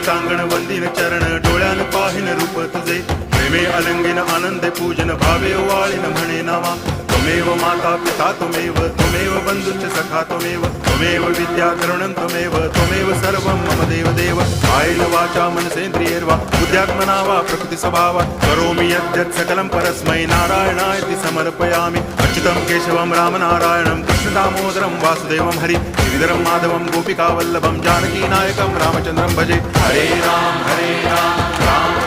टांगण वंदिन चरण डोळ्यान पाहिन रूप तुझे प्रेमे अलंगिन आनंदे पूजन भावे वाळीन म्हणे नावा त्वमेव माता पिता त्वमेव बंधुश्च सखा त्वमेव विद्या करुणं त्वमेव सर्वं मम देव कायेन वाचा मनसेन्द्रियैर्वा बुद्ध्यात्मना वा प्रकृति स्वभावात् करोमि यद्यत् सकलं परस्मै नारायणायति समर्पयामि अच्युतं केशवं रामनारायणं कृष्णदामोदरं वासुदेवं हरि गिरिधरं माधवं गोपिकावल्लभं जानकीनायकं रामचन्द्रं भजे हरे राम राम